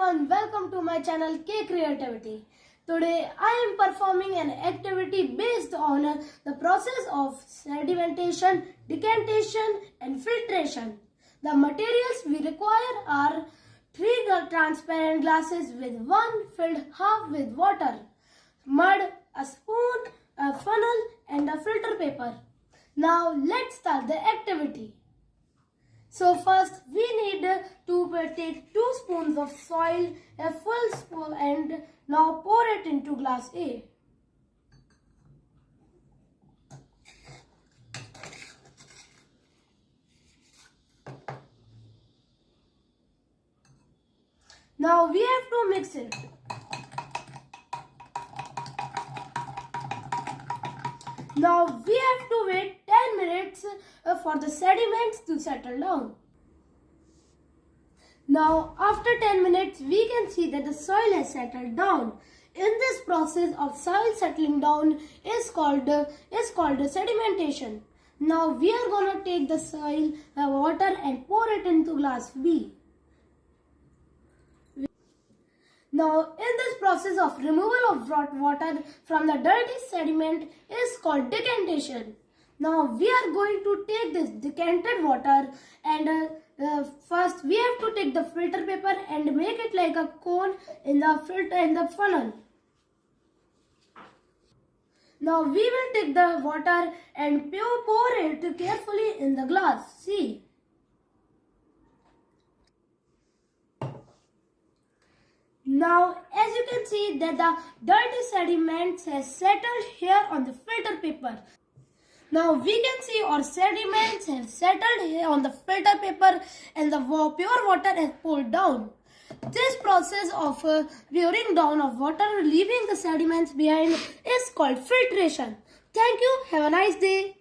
everyone, welcome to my channel K Creativity. Today I am performing an activity based on the process of sedimentation, decantation and filtration. The materials we require are 3 transparent glasses with one filled half with water, mud, a spoon, a funnel and a filter paper. Now let's start the activity. So first we need to take 2 spoons of soil, a full spoon, and now pour it into glass A. Now we have to mix it. Now we have to wait 10 minutes for the sediments to settle down. Now after 10 minutes we can see that the soil has settled down. In this process of soil settling down is called sedimentation. Now we are going to take the soil water and pour it into glass B. Now, in this process of removal of water from the dirty sediment is called decantation. Now, we are going to take this decanted water and first we have to take the filter paper and make it like a cone in the funnel. Now, we will take the water and pour it carefully in the glass. See. Now, as you can see that the dirty sediments has settled here on the filter paper. Now, we can see our sediments have settled here on the filter paper and the pure water has pulled down. This process of pouring down of water, leaving the sediments behind, is called filtration. Thank you. Have a nice day.